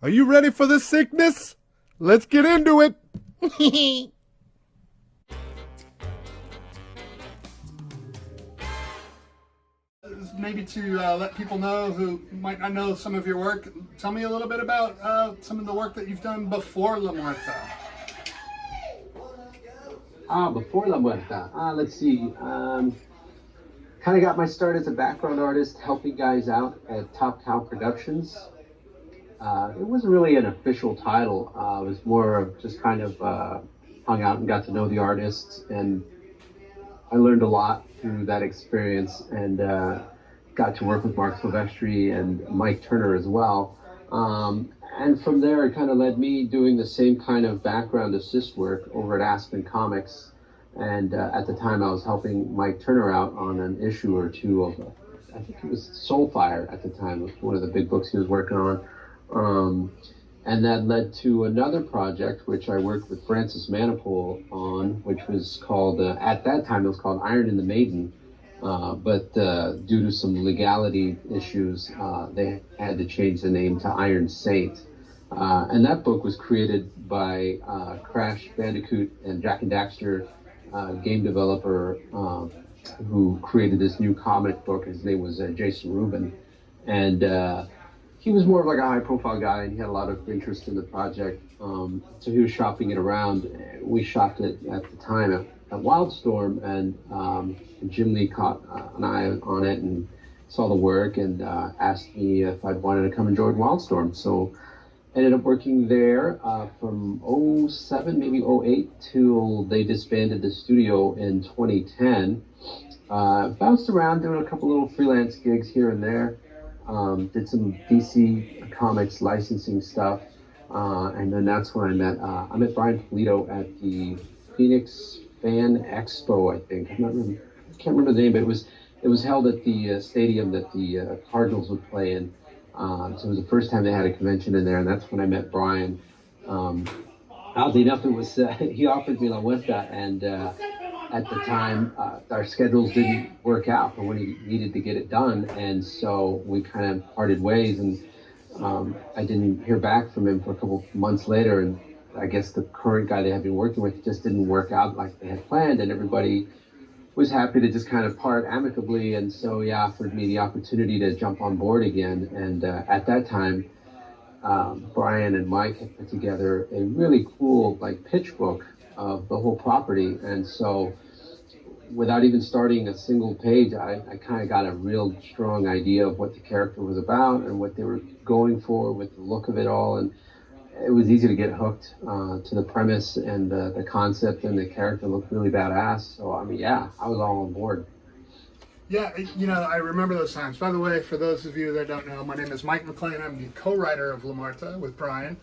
Are you ready for this sickness? Let's get into it. Maybe to let people know who might not know some of your work, tell me a little bit about some of the work that you've done before La Muerta. Before La Muerta, let's see. Kind of got my start as a background artist, helping guys out at Top Cow Productions. It wasn't really an official title. It was more of just kind of hung out and got to know the artists, and I learned a lot through that experience, and got to work with Mark Silvestri and Mike Turner as well. And from there, it kind of led me doing the same kind of background assist work over at Aspen Comics. And at the time, I was helping Mike Turner out on an issue or two of, I think it was Soulfire at the time. It was one of the big books he was working on. And that led to another project, which I worked with Francis Manipul on, which was called, at that time, it was called Iron and the Maiden. But due to some legality issues, they had to change the name to Iron Saint. And that book was created by Crash Bandicoot and Jack and Daxter game developer who created this new comic book. His name was Jason Rubin. And he was more of like a high-profile guy, and he had a lot of interest in the project. So he was shopping it around. We shopped it at the time at Wildstorm, and Jim Lee caught an eye on it and saw the work and asked me if I'd wanted to come and join Wildstorm. So I ended up working there from '07, maybe '08, till they disbanded the studio in 2010. Bounced around doing a couple little freelance gigs here and there. Did some DC Comics licensing stuff. And then that's when I met Brian Polito at the Phoenix Fan Expo, I think. I can't remember the name, but it was held at the stadium that the Cardinals would play in. So it was the first time they had a convention in there, and that's when I met Brian. Oddly enough, it was he offered me La Muerta, and at the time our schedules didn't work out for when he needed to get it done, and so we kind of parted ways, and I didn't hear back from him for a couple months later, and I guess the current guy they had been working with just didn't work out like they had planned, and everybody was happy to just kind of part amicably, and so he offered me the opportunity to jump on board again. And at that time, Brian and Mike had put together a really cool like pitch book of the whole property, and so without even starting a single page, I kind of got a real strong idea of what the character was about and what they were going for with the look of it all, and it was easy to get hooked to the premise, and the concept, and the character looked really badass. So, I mean, yeah, I was all on board. Yeah, I remember those times. By the way, for those of you that don't know, my name is Mike Maclean. I'm the co-writer of La Muerta with Brian.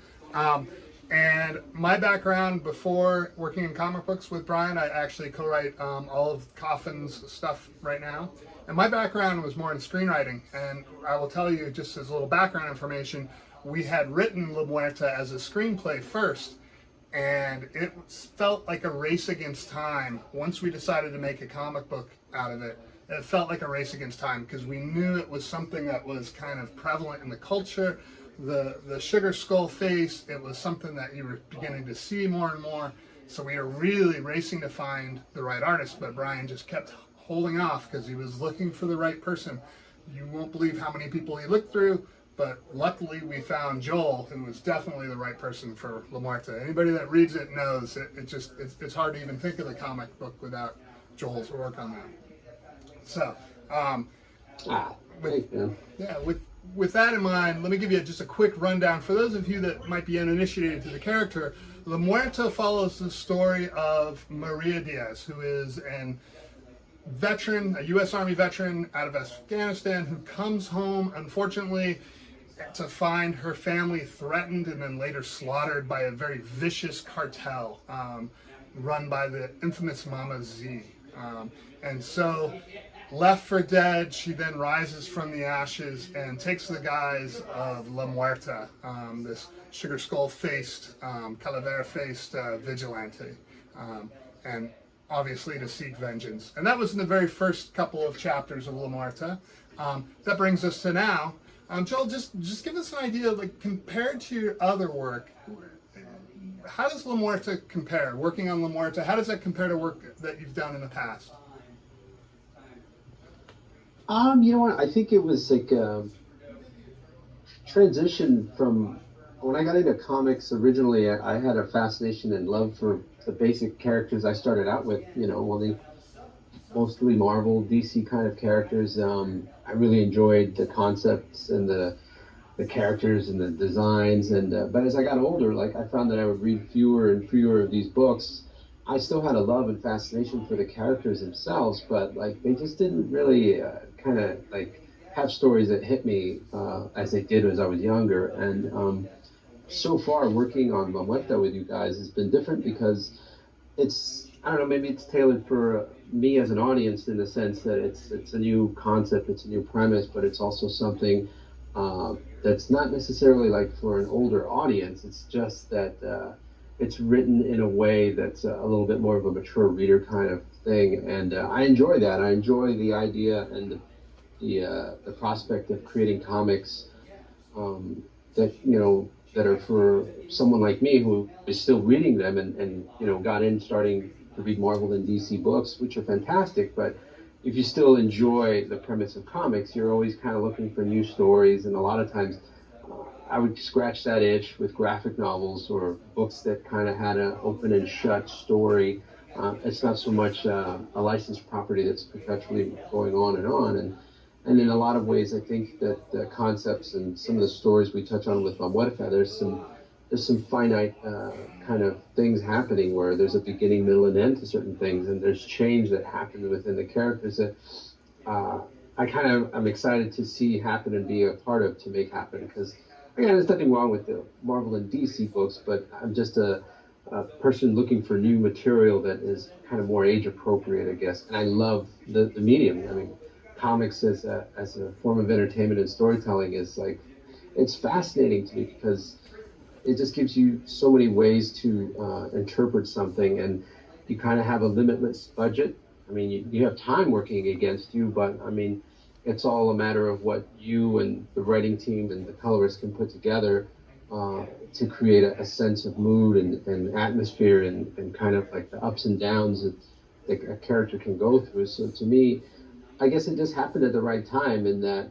And my background before working in comic books with Brian, I actually co-write all of Coffin's stuff right now. And my background was more in screenwriting. And I will tell you, just as a little background information, we had written La Muerta as a screenplay first, and it felt like a race against time. Once we decided to make a comic book out of it, it felt like a race against time because we knew it was something that was kind of prevalent in the culture. The sugar skull face, it was something that you were beginning to see more and more. So we were really racing to find the right artist, but Brian just kept holding off because he was looking for the right person. You won't believe how many people he looked through, but luckily we found Joel, who was definitely the right person for La Muerta. Anybody that reads it knows it's hard to even think of the comic book without Joel's work on that. So, with that in mind, let me give you just a quick rundown. For those of you that might be uninitiated to the character, La Muerta follows the story of Maria Diaz, who is an veteran, a U.S. Army veteran out of Afghanistan, who comes home, unfortunately, to find her family threatened and then later slaughtered by a very vicious cartel run by the infamous Mama Z. And so, left for dead, she then rises from the ashes and takes the guise of La Muerta, this sugar skull-faced, calavera-faced vigilante, and obviously to seek vengeance. And that was in the very first couple of chapters of La Muerta. That brings us to now. Joel, just give us an idea, like compared to your other work, how does La Muerta compare? Working on La Muerta, how does that compare to work that you've done in the past? You know what? I think it was like a transition from when I got into comics originally. I had a fascination and love for the basic characters I started out with. You know, mostly Marvel, DC kind of characters. I really enjoyed the concepts and the characters and the designs. And but as I got older, like I found that I would read fewer and fewer of these books. I still had a love and fascination for the characters themselves, but like they just didn't really kind of like have stories that hit me as they did as I was younger. And so far, working on Muerta with you guys has been different because it's, I don't know, maybe it's tailored for me as an audience in the sense that it's a new concept, it's a new premise, but it's also something that's not necessarily like for an older audience. It's just that it's written in a way that's a little bit more of a mature reader kind of thing, and I enjoy that. I enjoy the idea and the prospect of creating comics that that are for someone like me who is still reading them and got in starting to read Marvel and DC books, which are fantastic. But if you still enjoy the premise of comics, you're always kind of looking for new stories, and a lot of times I would scratch that itch with graphic novels or books that kind of had an open and shut story. It's not so much a licensed property that's perpetually going on, and in a lot of ways, I think that the concepts and some of the stories we touch on with Muerta, there's some finite kind of things happening where there's a beginning, middle, and end to certain things, and there's change that happens within the characters that I'm excited to see happen and be a part of to make happen. Because again, there's nothing wrong with the Marvel and DC books, but I'm just a person looking for new material that is kind of more age appropriate, I guess. And I love the medium. I mean, comics as a form of entertainment and storytelling is like, it's fascinating to me because it just gives you so many ways to interpret something, and you kind of have a limitless budget. I mean, you have time working against you, but I mean, it's all a matter of what you and the writing team and the colorists can put together to create a sense of mood and atmosphere and kind of like the ups and downs that a character can go through. So to me, I guess it just happened at the right time in that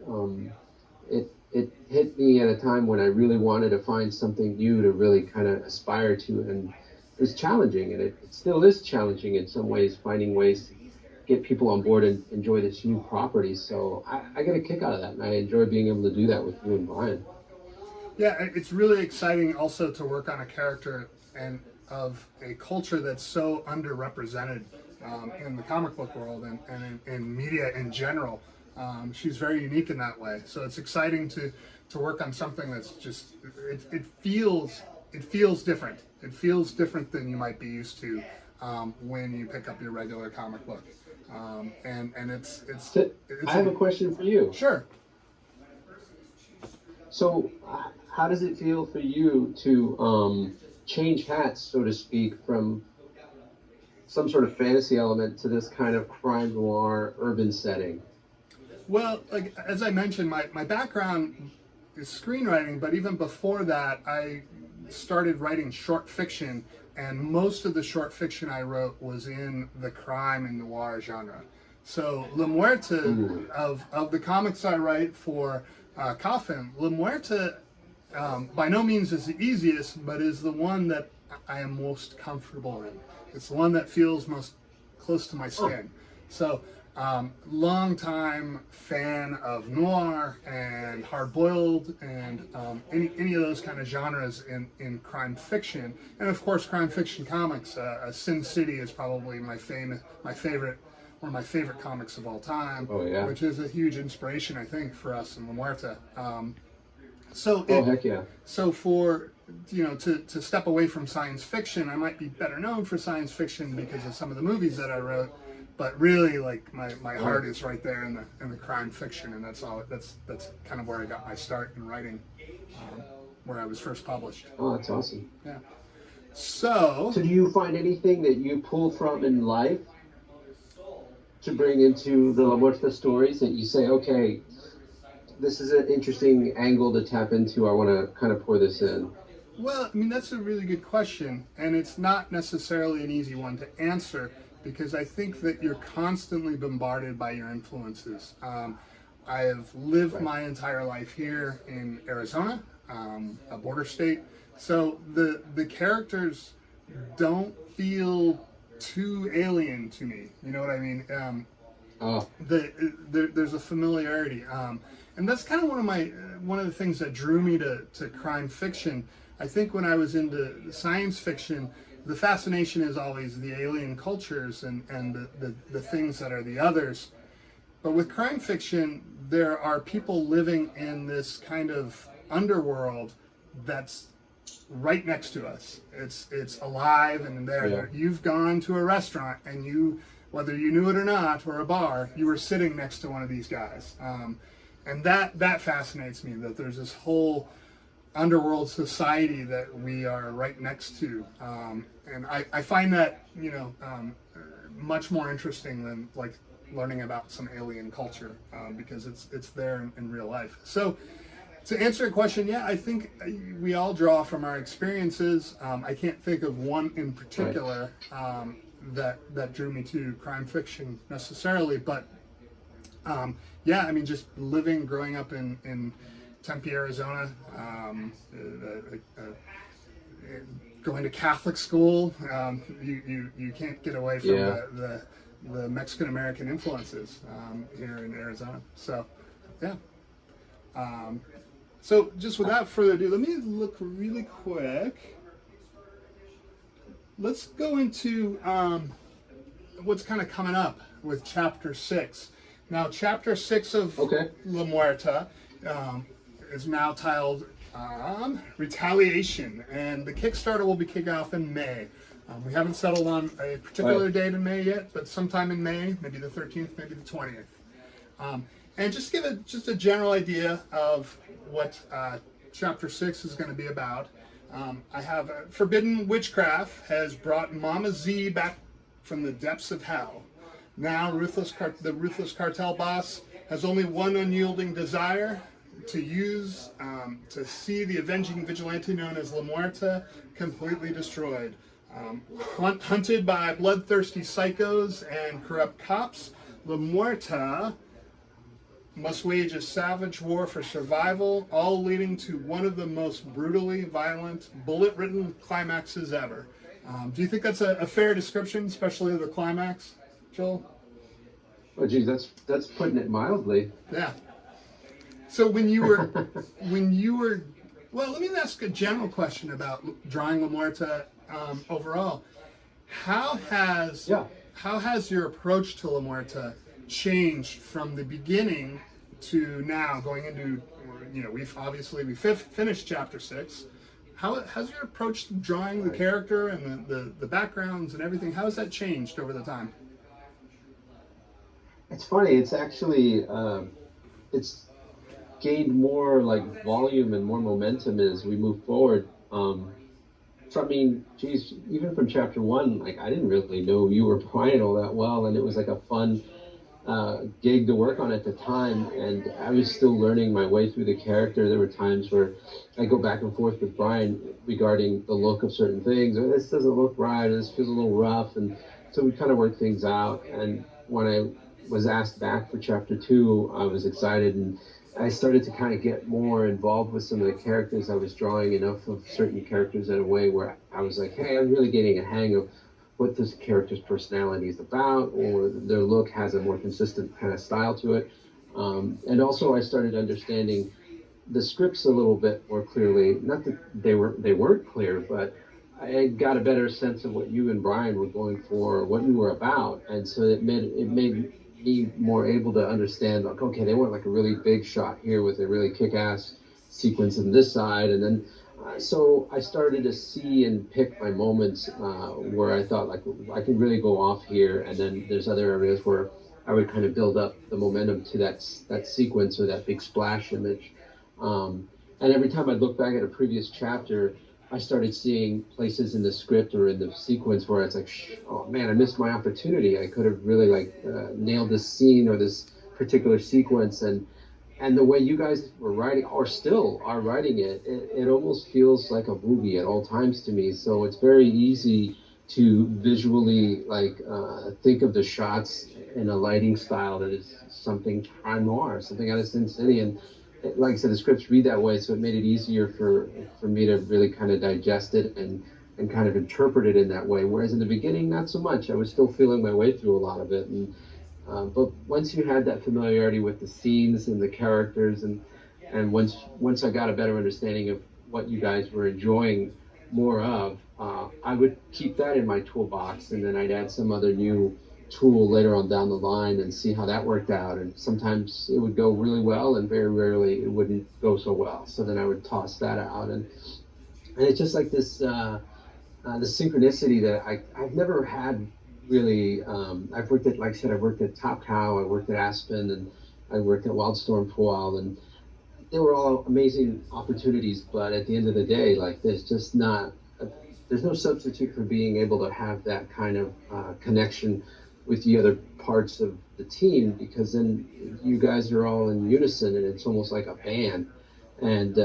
it hit me at a time when I really wanted to find something new to really kind of aspire to, and it's challenging, and it still is challenging in some ways, finding ways to get people on board and enjoy this new property. So I get a kick out of that, and I enjoy being able to do that with you and Brian. Yeah, it's really exciting also to work on a character and of a culture that's so underrepresented in the comic book world and in media in general. She's very unique in that way. So it's exciting to work on something that's just, it feels different. It feels different than you might be used to when you pick up your regular comic book. And it's I have a question for you. Sure. So how does it feel for you to change hats, so to speak, from some sort of fantasy element to this kind of crime noir urban setting? Well, like as I mentioned, my background is screenwriting, but even before that, I started writing short fiction, and most of the short fiction I wrote was in the crime and noir genre. So La Muerta, of the comics I write for Coffin, La Muerta by no means is the easiest, but is the one that I am most comfortable in. It's the one that feels most close to my skin. So, long-time fan of noir and hard-boiled and any of those kind of genres in crime fiction, and of course crime fiction comics. Sin City is probably my favorite, one of my favorite comics of all time. Oh, yeah. Which is a huge inspiration, I think, for us in La Muerta. Heck yeah. So for to step away from science fiction, I might be better known for science fiction because of some of the movies that I wrote, but really, like my heart is right there in the crime fiction, and that's kind of where I got my start in writing, where I was first published. Oh, that's awesome. Yeah. So do you find anything that you pull from in life to bring into the La Muerta stories that you say, okay, this is an interesting angle to tap into. I want to kind of pour this in. Well, I mean, that's a really good question, and it's not necessarily an easy one to answer because I think that you're constantly bombarded by your influences. I have lived my entire life here in Arizona, a border state, so the characters don't feel too alien to me. You know what I mean? There's a familiarity, and that's kind of one of the things that drew me to crime fiction. I think when I was into science fiction, the fascination is always the alien cultures and the things that are the others. But with crime fiction, there are people living in this kind of underworld that's right next to us. It's alive and there. Yeah. You've gone to a restaurant and you, whether you knew it or not, or a bar, you were sitting next to one of these guys. And that fascinates me, that there's this whole underworld society that we are right next to. And I find that, much more interesting than like learning about some alien culture, because it's there in real life. So to answer your question, yeah, I think we all draw from our experiences. I can't think of one in particular that drew me to crime fiction necessarily, but yeah, I mean, just growing up in Tempe, Arizona, going to Catholic school, you can't get away from the Mexican American influences here in Arizona. So, yeah. So just without further ado, let me look really quick. Let's go into what's kind of coming up with Chapter 6. Now, Chapter 6 of La Muerta is now titled Retaliation, and the Kickstarter will be kicking off in May. We haven't settled on a particular date in May yet, but sometime in May, maybe the 13th, maybe the 20th. And just give a general idea of what Chapter 6 is going to be about. I have Forbidden Witchcraft has brought Mama Z back from the depths of hell. Now, the Ruthless Cartel boss has only one unyielding desire: to see the avenging vigilante known as La Muerta completely destroyed. Hunted by bloodthirsty psychos and corrupt cops, La Muerta must wage a savage war for survival, all leading to one of the most brutally violent, bullet-ridden climaxes ever. Do you think that's a fair description, especially of the climax, Joel? Oh, geez, that's putting it mildly. Yeah. So when you were, well, let me ask a general question about drawing La Muerta overall. How has your approach to La Muerta changed from the beginning to now, going into, we've finished Chapter 6. How has your approach to drawing the character and the backgrounds and everything, how has that changed over the time? It's funny. It's actually it's gained more like volume and more momentum as we move forward. So I mean, geez, even from Chapter 1, like I didn't really know you were Brian all that well, and it was like a fun gig to work on at the time, and I was still learning my way through the character. There were times where I go back and forth with Brian regarding the look of certain things, or this doesn't look right, or this feels a little rough, and so we kind of worked things out. And when I was asked back for Chapter 2, I was excited, and I started to kind of get more involved with some of the characters. I was drawing enough of certain characters in a way where I was like, hey, I'm really getting a hang of what this character's personality is about, or their look has a more consistent kind of style to it. And also I started understanding the scripts a little bit more clearly. Not that they weren't clear, but I got a better sense of what you and Brian were going for, what you were about. And so it made me more able to understand, like, okay, they want like a really big shot here with a really kick-ass sequence on this side, and then so I started to see and pick my moments where I thought, like, I can really go off here, and then there's other areas where I would kind of build up the momentum to that sequence or that big splash image. And every time I'd look back at a previous chapter, I started seeing places in the script or in the sequence where it's like, oh man, I missed my opportunity. I could have really nailed this scene or this particular sequence. And and the way you guys were writing, or still are writing it almost feels like a movie at all times to me. So it's very easy to visually think of the shots in a lighting style that is something crime noir, something out of Sin City. And like I said, the scripts read that way, so it made it easier for me to really kind of digest it and kind of interpret it in that way. Whereas in the beginning, not so much. I was still feeling my way through a lot of it. And but once you had that familiarity with the scenes and the characters, and once I got a better understanding of what you guys were enjoying more of, I would keep that in my toolbox, and then I'd add some other new tool later on down the line and see how that worked out. And sometimes it would go really well, and very rarely it wouldn't go so well. So then I would toss that out, and it's just like this the synchronicity that I've never had really. I've worked at, like I said, I've worked at Top Cow, I worked at Aspen, and I worked at Wildstorm for a while, and they were all amazing opportunities. But at the end of the day, like there's no substitute for being able to have that kind of connection with the other parts of the team, because then you guys are all in unison and it's almost like a band. And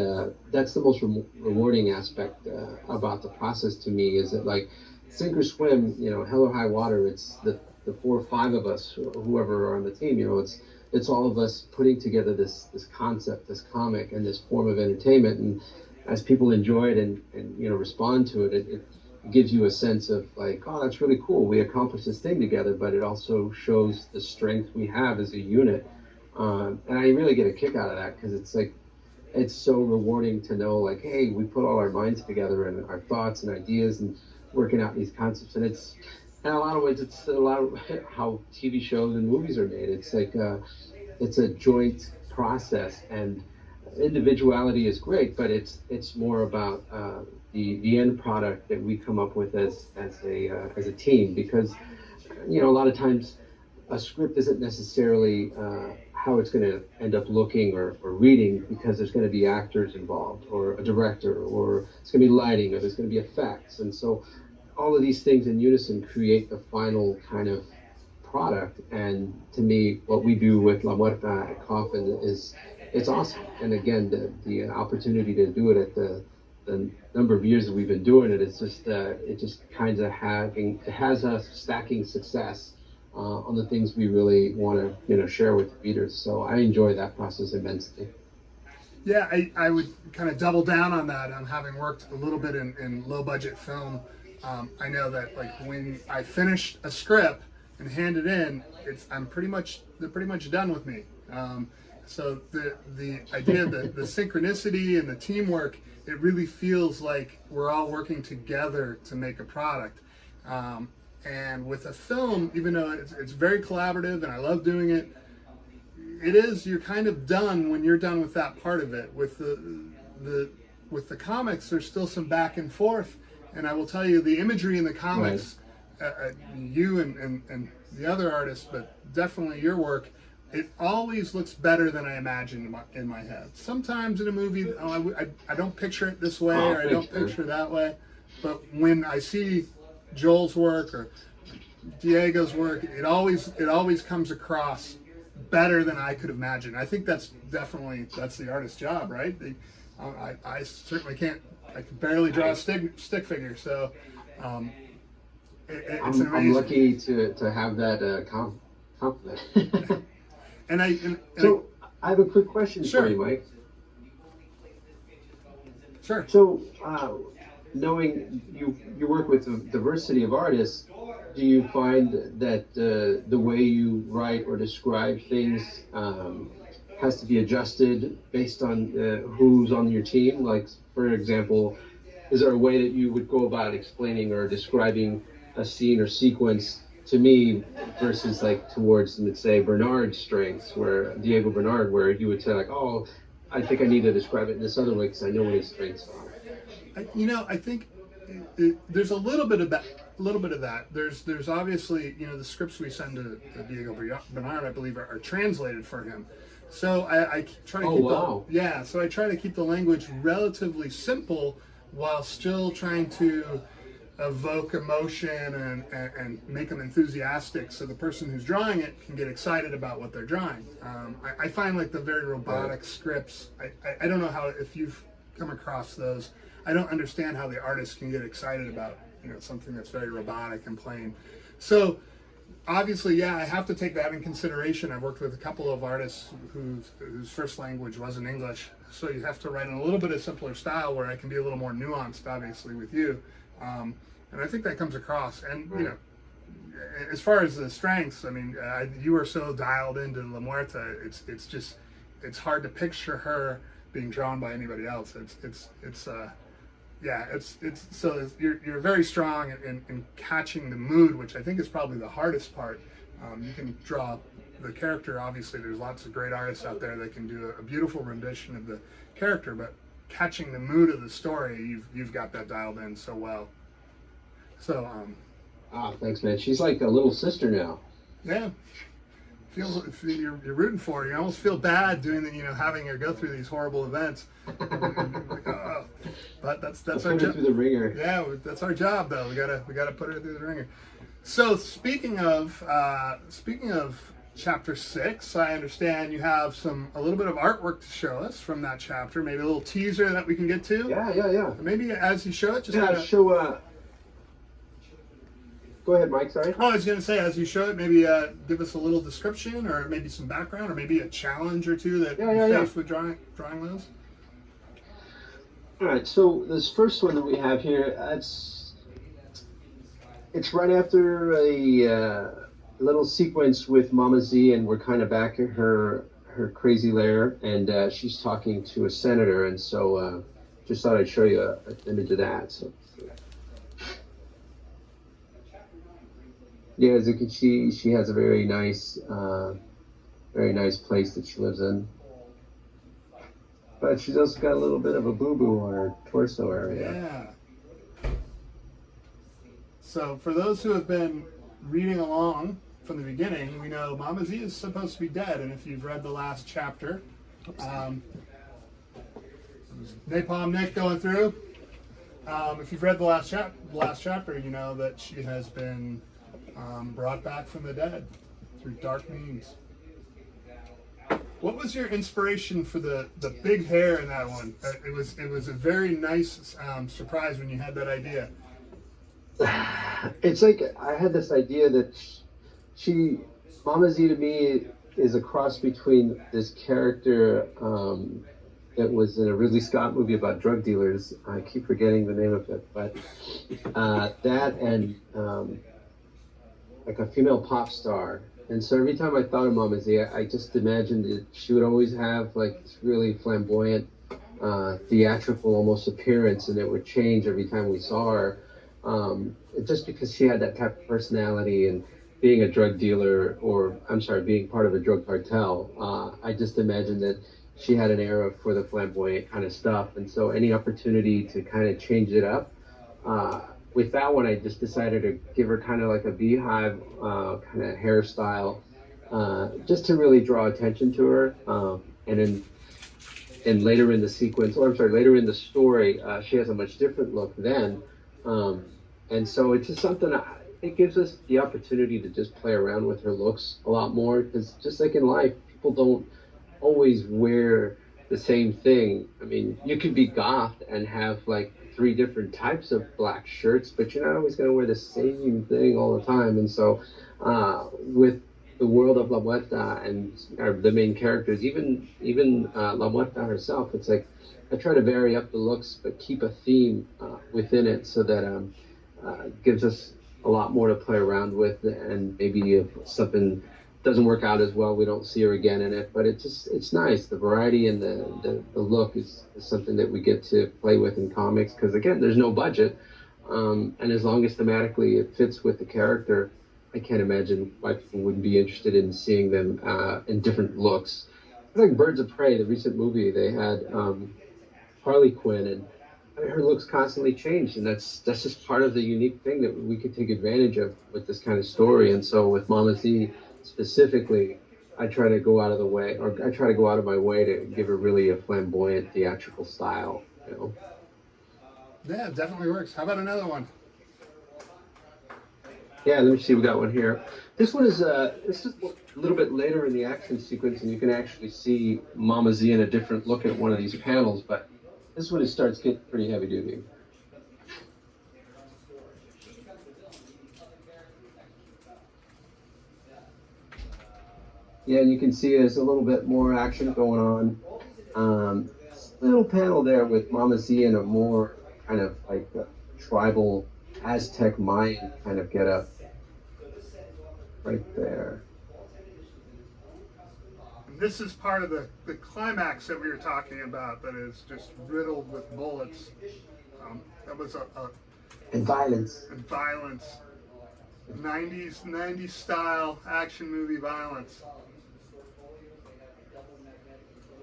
that's the most rewarding aspect about the process to me, is that like sink or swim, hell or high water, it's the 4 or 5 of us, whoever are on the team, it's all of us putting together this concept, this comic, and this form of entertainment. And as people enjoy it and respond to it, it gives you a sense of like, oh, that's really cool. We accomplished this thing together, but it also shows the strength we have as a unit. And I really get a kick out of that, because it's like, it's so rewarding to know like, hey, we put all our minds together and our thoughts and ideas and working out these concepts. And it's, in a lot of ways, it's a lot of how TV shows and movies are made. It's like, it's a joint process, and individuality is great, but it's more about the end product that we come up with as a team. Because a lot of times a script isn't necessarily how it's going to end up looking or reading, because there's going to be actors involved, or a director, or it's going to be lighting, or there's going to be effects. And so all of these things in unison create the final kind of product. And to me, what we do with La Muerta at Coffin it's awesome. And again, the opportunity to do it at the number of years that we've been doing it, it's just it just kind of has us stacking success on the things we really want to share with the readers. So I enjoy that process immensely. Yeah, I would kind of double down on that. Having worked a little bit in low budget film, I know that like when I finish a script and hand it in, they're pretty much done with me. So the idea that the synchronicity and the teamwork, it really feels like we're all working together to make a product. And with a film, even though it's very collaborative and I love doing it, you're kind of done when you're done with that part of it. With the comics, there's still some back and forth. And I will tell you, the imagery in the comics, right. You and the other artists, but definitely your work, it always looks better than I imagined in my head. Sometimes in a movie, I don't picture it this way, or I don't picture it that way. But when I see Joel's work or Diego's work, it always comes across better than I could imagine. I think that's the artist's job, right? I certainly can't. I can barely draw a stick figure, so it's amazing. I'm lucky to have that compliment. So I have a quick question for you, Mike. Sure. So, knowing you work with a diversity of artists, do you find that the way you write or describe things has to be adjusted based on who's on your team? Like, for example, is there a way that you would go about explaining or describing a scene or sequence to me versus like towards, let's say, Bernard's strengths, where Diego Bernard, where you would say like, oh, I think I need to describe it in this other way because I know what his strengths are? I think there's a little bit of that. There's obviously, the scripts we send to Diego Bernard, I believe, are translated for him. So I try to so I try to keep the language relatively simple while still trying to evoke emotion and make them enthusiastic, so the person who's drawing it can get excited about what they're drawing. I find like the very robotic scripts. I don't know how, if you've come across those. I don't understand how the artist can get excited about something that's very robotic and plain. So obviously, yeah, I have to take that in consideration. I've worked with a couple of artists whose first language wasn't English, so you have to write in a little bit of simpler style where I can be a little more nuanced, obviously, with you. And I think that comes across. And, as far as the strengths, I mean, you are so dialed into La Muerta, it's hard to picture her being drawn by anybody else. You're very strong in catching the mood, which I think is probably the hardest part. You can draw the character. Obviously, there's lots of great artists out there that can do a beautiful rendition of the character, but catching the mood of the story, you've got that dialed in so well. So, thanks, man. She's like a little sister now. Yeah. Feels you're rooting for her. You almost feel bad doing having her go through these horrible events. Like, oh. But that's our job. Through the ringer. Yeah, that's our job, though. We gotta put her through the ringer. So speaking of chapter 6, I understand you have a little bit of artwork to show us from that chapter. Maybe a little teaser that we can get to. Yeah. Maybe as you show it, just show. Go ahead, Mike. Sorry. Oh, I was going to say, as you show it, maybe give us a little description, or maybe some background, or maybe a challenge or two that you face with drawing those. All right. So this first one that we have here, it's right after a little sequence with Mama Z, and we're kind of back at her crazy lair, and she's talking to a senator, and so just thought I'd show you an image of that. So. Yeah, as you can see, she has a very nice place that she lives in. But she's also got a little bit of a boo-boo on her torso area. Yeah. So for those who have been reading along from the beginning, we know Mama Z is supposed to be dead, and if you've read the last chapter, Napalm Nick going through. If you've read the last chapter, you know that she has been brought back from the dead through dark means. What was your inspiration for the big hair in that one? It was a very nice surprise when you had that idea. It's like I had this idea that Mama Z to me is a cross between this character that was in a Ridley Scott movie about drug dealers. I keep forgetting the name of it, but that and like a female pop star. And so every time I thought of Mama Z, I just imagined that she would always have like this really flamboyant, theatrical almost appearance, and it would change every time we saw her. Just because she had that type of personality, and being a drug dealer, being part of a drug cartel, I just imagined that she had an era for the flamboyant kind of stuff. And so any opportunity to kind of change it up, with that one, I just decided to give her kind of like a beehive kind of hairstyle, just to really draw attention to her. And later in the sequence, later in the story, she has a much different look then. And so it's just something, it gives us the opportunity to just play around with her looks a lot more, because just like in life, people don't always wear the same thing. I mean, you could be goth and have like 3 different types of black shirts, but you're not always going to wear the same thing all the time. And so with the world of La Muerta and the main characters, even La Muerta herself, it's like I try to vary up the looks but keep a theme within it, so that gives us a lot more to play around with. And maybe if something doesn't work out as well, we don't see her again in it, but it's nice. The variety and the look is something that we get to play with in comics, because again, there's no budget, and as long as thematically it fits with the character, I can't imagine why people wouldn't be interested in seeing them in different looks. It's like Birds of Prey, the recent movie, they had Harley Quinn, and her looks constantly changed, and that's just part of the unique thing that we could take advantage of with this kind of story. And so with Mama Z specifically, I try to go out of my way to give her really a flamboyant theatrical style, Yeah, it definitely works. How about another one? Yeah, let me see. We got one here. This is a little bit later in the action sequence, and you can actually see Mama Z in a different look at one of these panels. But this one, it starts getting pretty heavy duty. Yeah, and you can see there's a little bit more action going on. This little panel there with Mama Z in a more kind of like a tribal Aztec Mayan kind of getup right there. And this is part of the climax that we were talking about that is just riddled with bullets. That was And violence. and violence. 90s style action movie violence.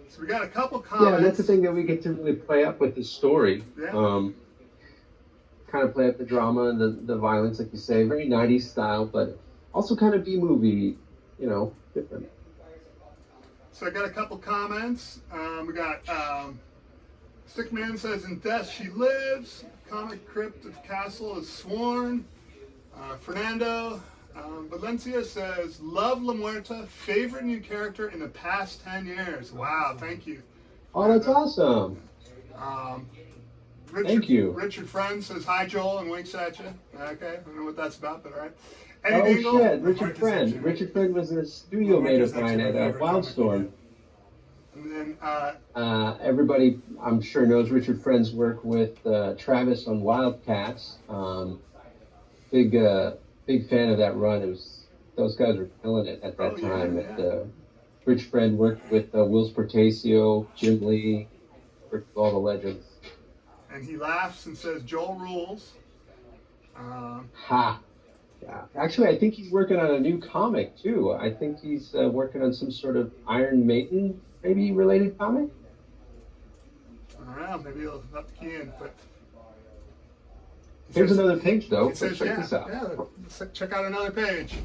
So we got a couple comments. Yeah, and that's the thing that we get to really play up with the story. Yeah. Kind of play up the drama and the violence, like you say, very 90s style, but also kind of B-movie, different. So I got a couple comments. We got Stickman says, "In death she lives. Comic crypt of castle is sworn." Fernando Valencia says, "Love La Muerta. Favorite new character in the past 10 years." Wow, thank you. Oh, that's awesome. Thank you. Richard Friend says, "Hi, Joel," and winks at you. Okay, I don't know what that's about, but all right. Oh, Eddie Dingle, shit, Richard Friend. Richard Friend was a studio mate of mine at Wildstorm. and then Everybody, I'm sure, knows Richard Friend's work with Travis on Wildcats. Big fan of that run. Those guys were killing it at that time. Yeah. Rich Friend worked with Will Sportacio, Jim Lee, worked with all the legends. and he laughs and says, "Joel rules." Ha! Yeah. Actually, I think he's working on a new comic too. I think he's working on some sort of Iron Maiden, maybe related comic. I don't know, maybe he'll have to key in, but Here's another page though. it says, Check this out. check out another page.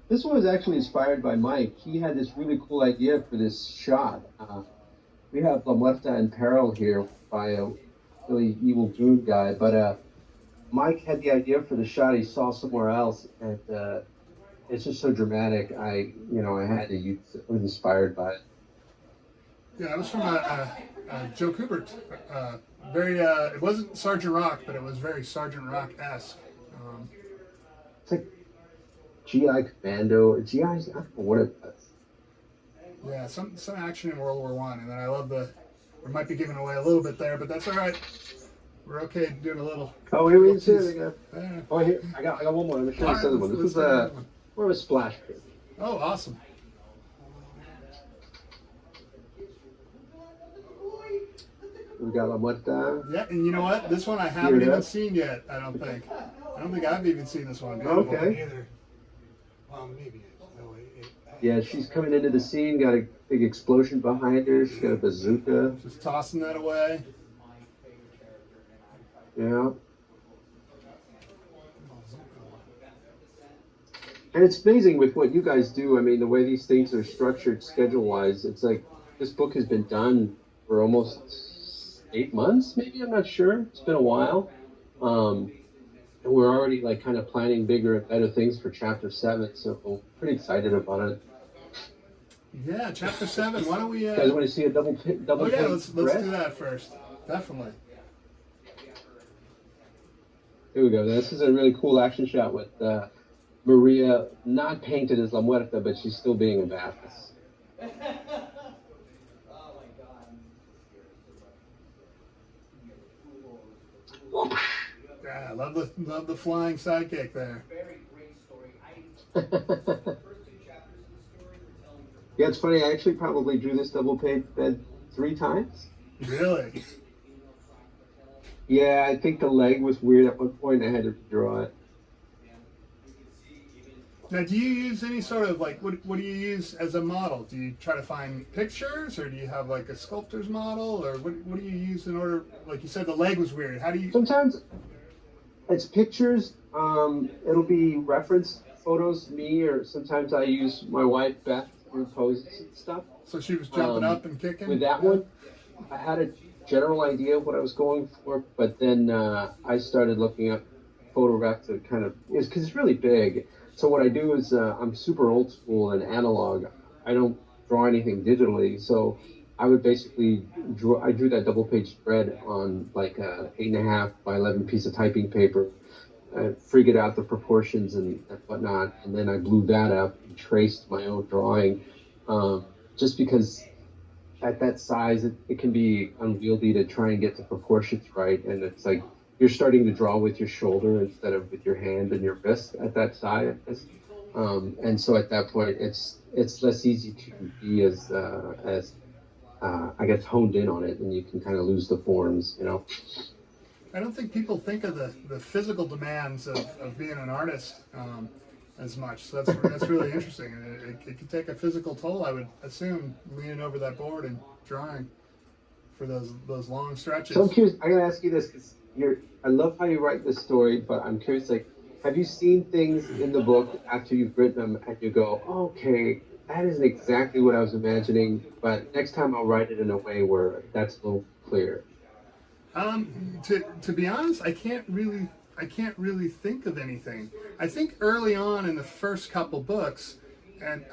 This one was actually inspired by Mike. He had this really cool idea for this shot. We have La Muerta in peril here by a really evil goon guy, but Mike had the idea for the shot he saw somewhere else, and it's just so dramatic. I had to use it. I was inspired by it. Yeah, it was from Joe Kubert. It wasn't Sergeant Rock, but it was very Sergeant Rock-esque. It's like GI Commando, GI, I don't know what it was. Yeah, some action in World War One, and then I love we might be giving away a little bit there, but that's all right. We're okay doing a little. Oh, here we go. Yeah. Oh, here I got one more. Let me show you this other one. This let's is do another one. more of a splash page. Oh, awesome. We got La Muerta. Yeah, and you know what? This one I haven't even seen yet. I don't think I've even seen this one. Beautiful. Okay. Either. Well, maybe. No, Yeah, she's coming into the scene. Got a big explosion behind her. She's got a bazooka. Just tossing that away. Yeah. And it's amazing with what you guys do. I mean, the way these things are structured schedule-wise, it's like this book has been done for almost 8 months, maybe. I'm not sure. It's been a while. And we're already like kind of planning bigger and better things for Chapter 7, so I'm pretty excited about it. Yeah, Chapter 7. Why don't we? You guys want to see a double Oh yeah, page let's spread? do that first. Definitely. Here we go. This is a really cool action shot with Maria not painted as La Muerta, but she's still being a badass. Yeah, I love the flying sidekick there. Yeah, it's funny. I actually probably drew this double page bed 3 times. Really? Yeah, I think the leg was weird at one point. I had to draw it. Now, do you use any sort of what do you use as a model? Do you try to find pictures, or do you have like a sculptor's model, or what do you use in order? Like you said, the leg was weird. How do you? Sometimes it's pictures. It'll be reference photos, me, or sometimes I use my wife Beth for poses and stuff. So she was jumping up and kicking. With that one, I had a general idea of what I was going for, but then I started looking up photograph to kind of is because it's really big. So what I do is I'm super old school and analog. I don't draw anything digitally. So I would basically I drew that double page spread on like a 8.5 by 11 piece of typing paper. I figured out the proportions and whatnot, and then I blew that up and traced my own drawing. Just because at that size, it can be unwieldy to try and get the proportions right. And it's like you're starting to draw with your shoulder instead of with your hand and your wrist at that size. And so at that point, it's less easy to be as I guess honed in on it, and you can kind of lose the forms, you know. I don't think people think of the physical demands of being an artist as much. So that's really interesting. And it can take a physical toll, I would assume, leaning over that board and drawing for those long stretches. So I'm curious. I gotta ask you this because I love how you write this story, but I'm curious. Like, have you seen things in the book after you've written them and you go, oh, okay, that isn't exactly what I was imagining, but next time I'll write it in a way where that's a little clear. To be honest, I can't really think of anything. I think early on in the first couple books, and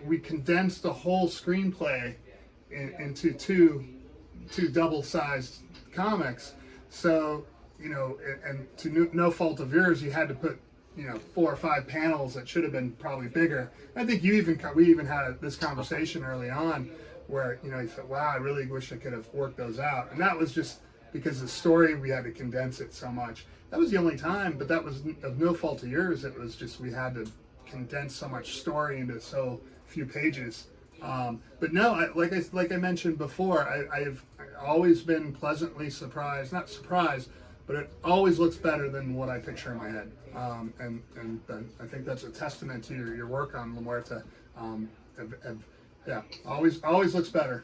we condensed the whole screenplay into two double-sized comics. So and to no fault of yours, you had to put 4 or 5 panels that should have been probably bigger. I think we even had this conversation early on where you thought, wow, I really wish I could have worked those out. And that was just because the story, we had to condense it so much. That was the only time, but that was of no fault of yours. It was just we had to condense so much story into so few pages. But no, like I mentioned before, I've always been pleasantly surprised, not surprised, but it always looks better than what I picture in my head. And I think that's a testament to your work on La Muerta. Yeah, always looks better.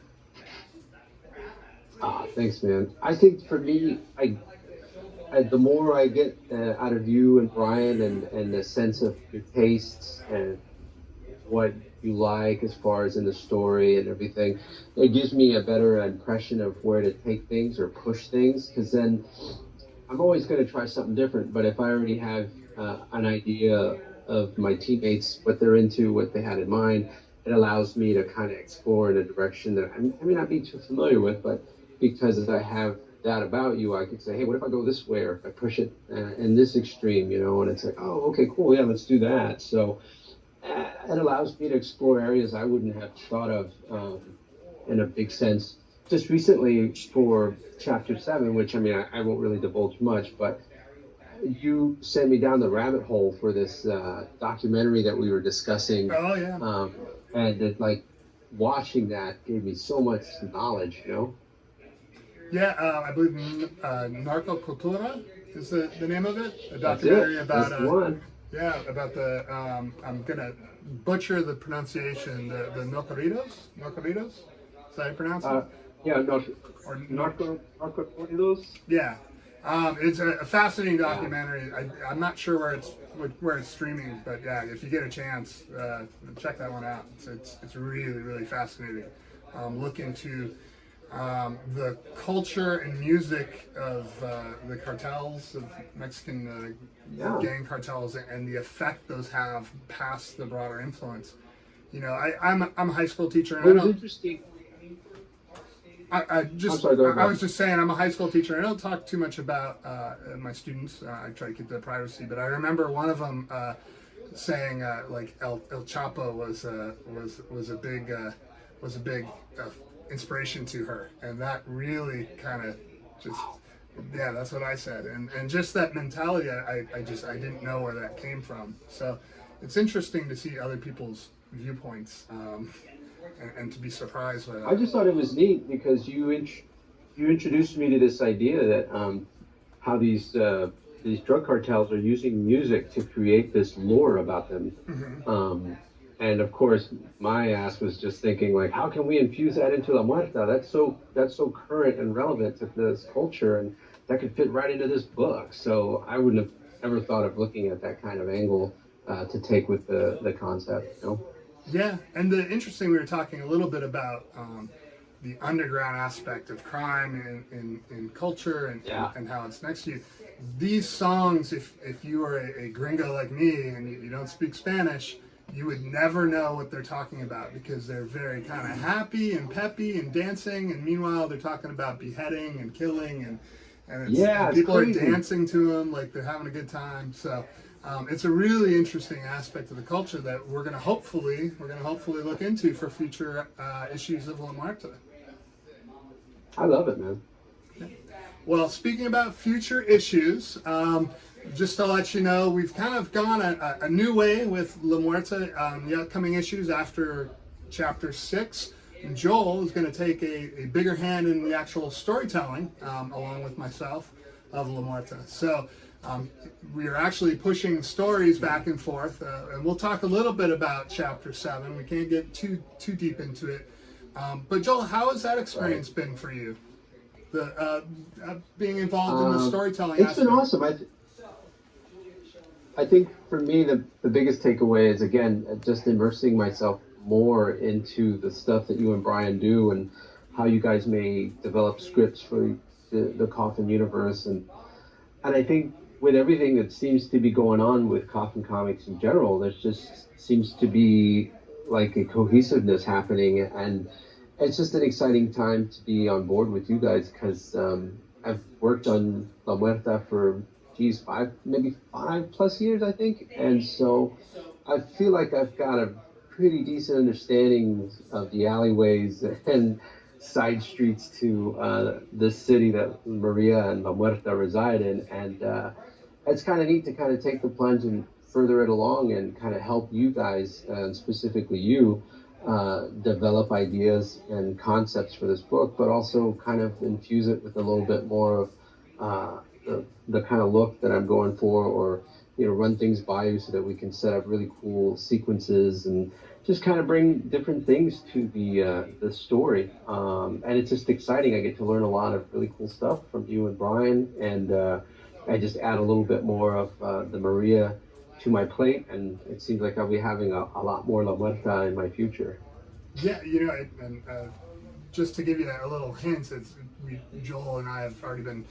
Thanks, man. I think for me, the more I get out of you and Brian and the sense of your tastes and what you like as far as in the story and everything, it gives me a better impression of where to take things or push things, because then I'm always going to try something different. But if I already have an idea of my teammates, what they're into, what they had in mind, it allows me to kind of explore in a direction that I may not be too familiar with, but because I have that about you, I could say, hey, what if I go this way, or if I push it in this extreme, and it's like, oh, okay, cool, yeah, let's do that. So it allows me to explore areas I wouldn't have thought of in a big sense. Just recently for chapter 7, which I won't really divulge much, but you sent me down the rabbit hole for this documentary that we were discussing. Oh yeah. And it, like, watching that gave me so much knowledge, Yeah, I believe Narco Cultura is the name of it. A documentary about about the I'm gonna butcher the pronunciation. The Nocoritos. Is that how you pronounce it? Yeah, Narco Corridos. Yeah. It's a fascinating documentary. I'm not sure where it's streaming, but yeah, if you get a chance, check that one out. It's really, really fascinating. Look into the culture and music of the cartels, of Mexican gang cartels, and the effect those have past the broader influence. I'm a high school teacher, and It was interesting. I was just saying, I'm a high school teacher. I don't talk too much about my students. I try to keep their privacy. But I remember one of them saying like El Chapo was a big inspiration to her, and that really kind of just that's what I said. And just that mentality, I didn't know where that came from. So it's interesting to see other people's viewpoints. And to be surprised by that. I just thought it was neat because you introduced me to this idea that how these drug cartels are using music to create this lore about them. Mm-hmm. And of course, my ass was just thinking, like, how can we infuse that into La Muerta? That's so current and relevant to this culture, and that could fit right into this book. So I wouldn't have ever thought of looking at that kind of angle to take with the concept. Yeah, and the interesting, we were talking a little bit about the underground aspect of crime in culture and how it's next to you. These songs, if you are a gringo like me and you don't speak Spanish, you would never know what they're talking about, because they're very kind of happy and peppy and dancing, and meanwhile they're talking about beheading and killing, and people are dancing to them like they're having a good time. So it's a really interesting aspect of the culture that we're going to hopefully look into for future issues of La Muerta. I love it, man. Well, speaking about future issues, just to let you know, we've kind of gone a new way with La Muerta. The upcoming issues after Chapter 6, Joel is going to take a bigger hand in the actual storytelling, along with myself, of La Muerta. So we are actually pushing stories back and forth, and we'll talk a little bit about Chapter 7. We can't get too deep into it. But Joel, how has that experience been for you? The being involved in the storytelling It's been awesome. I think for me the biggest takeaway is, again, just immersing myself more into the stuff that you and Brian do, and how you guys may develop scripts for the Coffin universe, and I think with everything that seems to be going on with Coffin Comics in general, there's just seems to be like a cohesiveness happening, and it's just an exciting time to be on board with you guys, because I've worked on La Muerta for maybe 5+ years, I think, and so I feel like I've got a pretty decent understanding of the alleyways and side streets to this city that Maria and La Muerta reside in, and it's kind of neat to kind of take the plunge and further it along and kind of help you guys, and specifically you, develop ideas and concepts for this book, but also kind of infuse it with a little bit more of the kind of look that I'm going for, or run things by you so that we can set up really cool sequences and just kind of bring different things to the story. And it's just exciting. I get to learn a lot of really cool stuff from you and Brian, and I just add a little bit more of the Maria to my plate, and it seems like I'll be having a lot more La Muerta in my future. Yeah, and just to give you a little hint, Joel and I have already been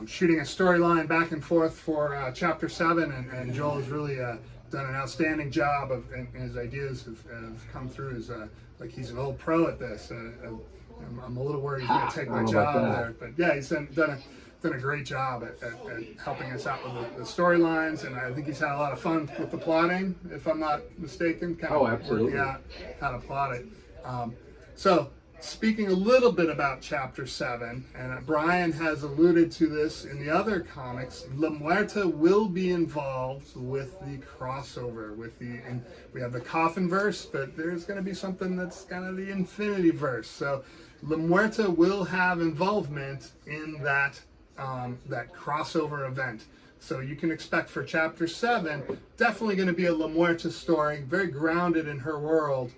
shooting a storyline back and forth for Chapter 7, and Joel has really done an outstanding job and his ideas have come through as like he's an old pro at this. I'm a little worried he's going to take my job there, but yeah, he's done a great job at helping us out with the storylines, and I think he's had a lot of fun with the plotting, if I'm not mistaken. Absolutely. Working out how to plot it. So, speaking a little bit about Chapter 7, and Brian has alluded to this in the other comics, La Muerta will be involved with the crossover, and we have the Coffin verse, but there's going to be something that's kind of the Infinity verse. So La Muerta will have involvement in that crossover event. So you can expect for Chapter 7, definitely going to be a La Muerta story, very grounded in her world,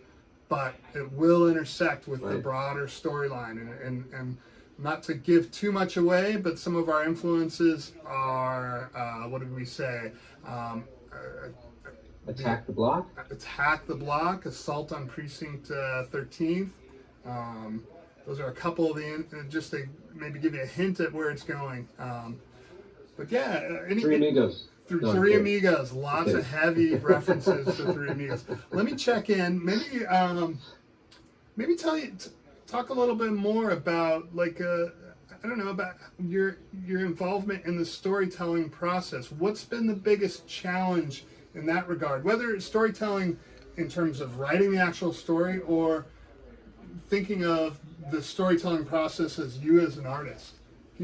but it will intersect with the broader storyline. And not to give too much away, but some of our influences are, what did we say? Attack the Block? Attack the Block, Assault on Precinct 13th. Those are a couple of just to maybe give you a hint at where it's going. But yeah, Three Amigos. Three Amigos, lots of heavy references to Three Amigos. Let me check in. Maybe talk a little bit more about about your involvement in the storytelling process. What's been the biggest challenge in that regard? Whether it's storytelling in terms of writing the actual story, or thinking of the storytelling process as you as an artist.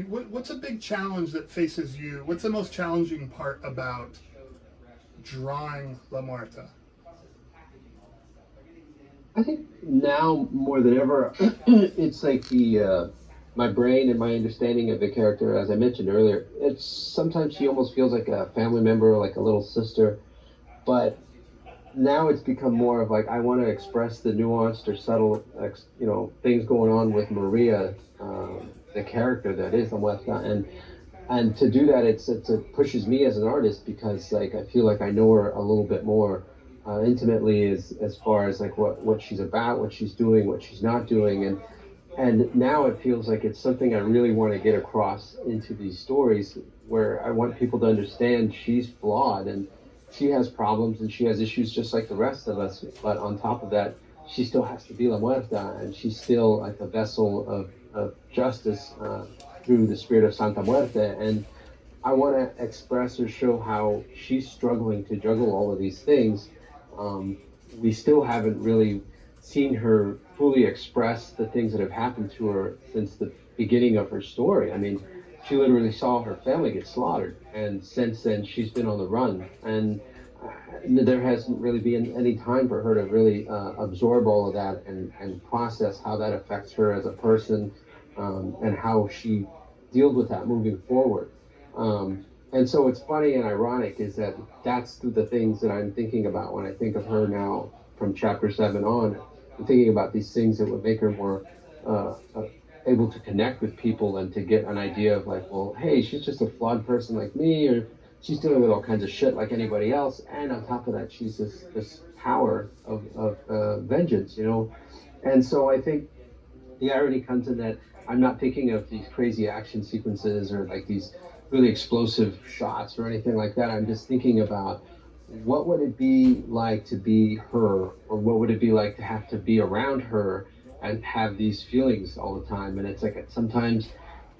What's a big challenge that faces you? What's the most challenging part about drawing La Muerta? I think now more than ever, it's like my brain and my understanding of the character, as I mentioned earlier, it's sometimes she almost feels like a family member, like a little sister, but now it's become more of like, I want to express the nuanced or subtle, things going on with Maria, the character that is La Muerta, and to do that, it pushes me as an artist, because like I feel like I know her a little bit more intimately as far as like what she's about, what she's doing, what she's not doing, And now it feels like it's something I really want to get across into these stories, where I want people to understand she's flawed and she has problems and she has issues just like the rest of us. But on top of that, she still has to be La Muerta, and she's still like a vessel of justice through the spirit of Santa Muerte. And I want to express or show how she's struggling to juggle all of these things. We still haven't really seen her fully express the things that have happened to her since the beginning of her story. I mean, she literally saw her family get slaughtered, and since then she's been on the run. And there hasn't really been any time for her to really absorb all of that and process how that affects her as a person, and how she deals with that moving forward. And so it's funny and ironic is that that's the things that I'm thinking about when I think of her now from chapter 7 on. I'm thinking about these things that would make her more able to connect with people and to get an idea of like, well, hey, she's just a flawed person like me, or she's dealing with all kinds of shit like anybody else. And on top of that, she's this power of vengeance, you know? And so I think the irony comes in that I'm not thinking of these crazy action sequences or like these really explosive shots or anything like that. I'm just thinking about what would it be like to be her, or what would it be like to have to be around her and have these feelings all the time. And it's like sometimes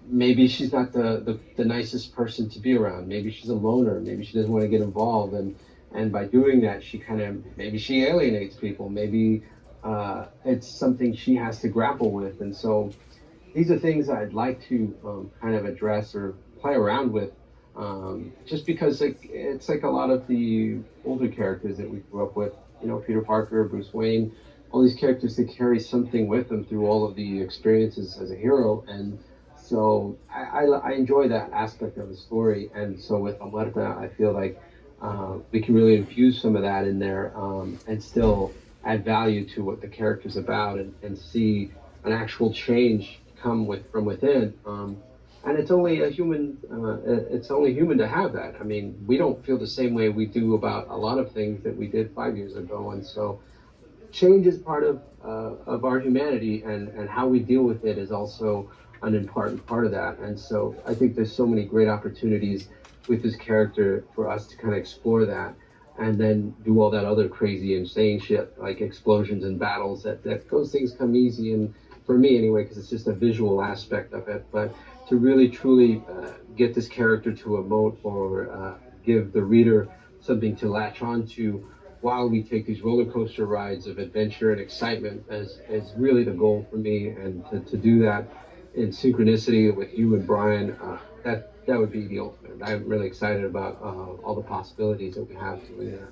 maybe she's not the nicest person to be around. Maybe she's a loner. Maybe she doesn't want to get involved. And by doing that, she kind of, maybe she alienates people. Maybe it's something she has to grapple with. And so these are things I'd like to kind of address or play around with, just because like it's like a lot of the older characters that we grew up with, you know, Peter Parker, Bruce Wayne, all these characters that carry something with them through all of the experiences as a hero. And so I enjoy that aspect of the story. And so with La Muerta, I feel like we can really infuse some of that in there, and still add value to what the character's about, and see an actual change come from within. And it's only it's only human to have that. I mean, we don't feel the same way we do about a lot of things that we did 5 years ago. And so change is part of our humanity, and how we deal with it is also an important part of that. And so I think there's so many great opportunities with this character for us to kind of explore that, and then do all that other crazy, insane shit like explosions and battles. That those things come easy, and for me anyway, because it's just a visual aspect of it. But to really truly get this character to emote, or give the reader something to latch on to while we take these roller coaster rides of adventure and excitement, is really the goal for me. And to do that in synchronicity with you and Brian, that would be the ultimate. I'm really excited about all the possibilities that we have doing that.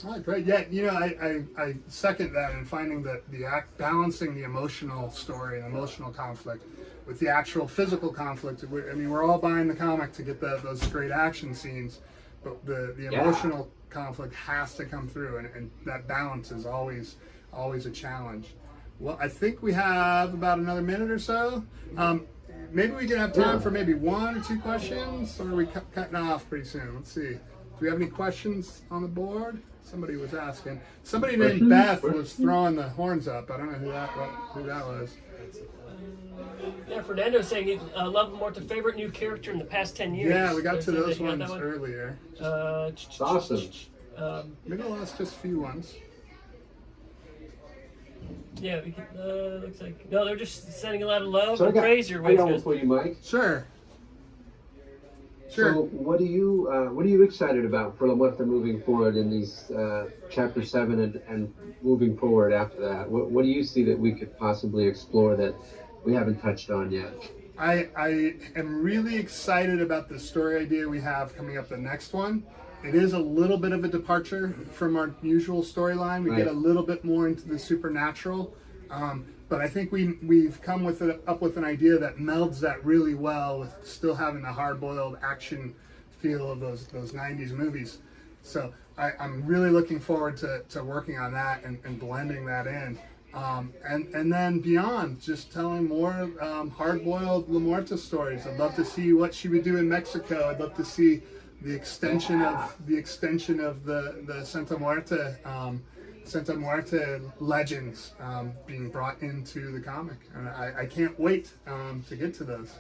Oh, great. Yeah, you know, I second that, in finding that balancing the emotional story and emotional conflict with the actual physical conflict. I mean, we're all buying the comic to get those great action scenes, but the emotional conflict has to come through, and that balance is always a challenge. Well, I think we have about another minute or so. Maybe we can have time for maybe 1 or 2 questions, or are we cutting off pretty soon? Let's see. Do we have any questions on the board? Somebody was asking. Somebody named Beth was throwing the horns up. I don't know who that was. Yeah, Fernando's saying he loved Muerta, favorite new character in the past 10 years. Yeah, we got to those ones earlier. It's awesome. Maybe I'll ask just a few ones. Yeah, we can, looks like no, they're just sending a lot of love So and praise your I way. got one for you, Mike. Sure. So what are you excited about for La Muerta moving forward in these chapter 7 and moving forward after that? What do you see that we could possibly explore that we haven't touched on yet? I am really excited about the story idea we have coming up the next one. It is a little bit of a departure from our usual storyline. We get a little bit more into the supernatural, but I think we've come up with an idea that melds that really well with still having the hard-boiled action feel of those 90s movies. So I'm really looking forward to working on that and blending that in. And then beyond, just telling more hard-boiled La Muerta stories. I'd love to see what she would do in Mexico. I'd love to see the extension of the Santa Muerte Santa Muerta legends being brought into the comic, and I can't wait to get to those.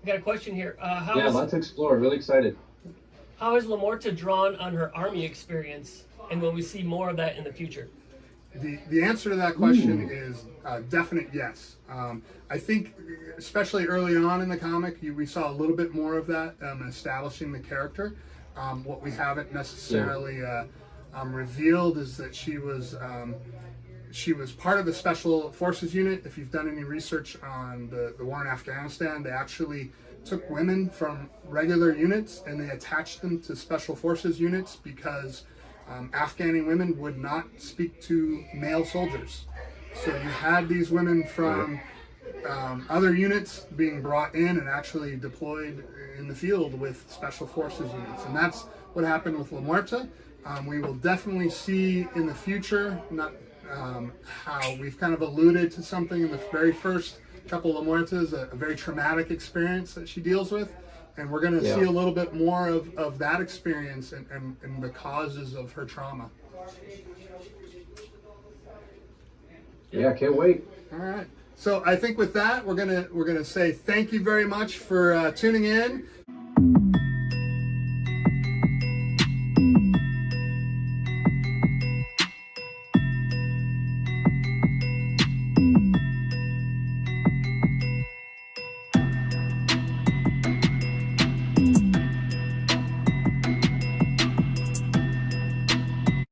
I got a question here. Yeah, let's explore. Really excited. How is La Muerta drawn on her army experience, and will we see more of that in the future? The answer to that question is definite yes. I think, especially early on in the comic, we saw a little bit more of that establishing the character. What we haven't necessarily revealed is that she was part of the Special Forces unit. If you've done any research on the war in Afghanistan, they actually took women from regular units and they attached them to Special Forces units because Afghani women would not speak to male soldiers. So you had these women from other units being brought in and actually deployed in the field with Special Forces units. And that's what happened with La Muerta. We will definitely see in the future, not how we've kind of alluded to something in the very first couple of La Muertas, a very traumatic experience that she deals with. And we're going to see a little bit more of that experience and the causes of her trauma. Yeah, can't wait. All right. So I think with that, we're gonna say thank you very much for tuning in.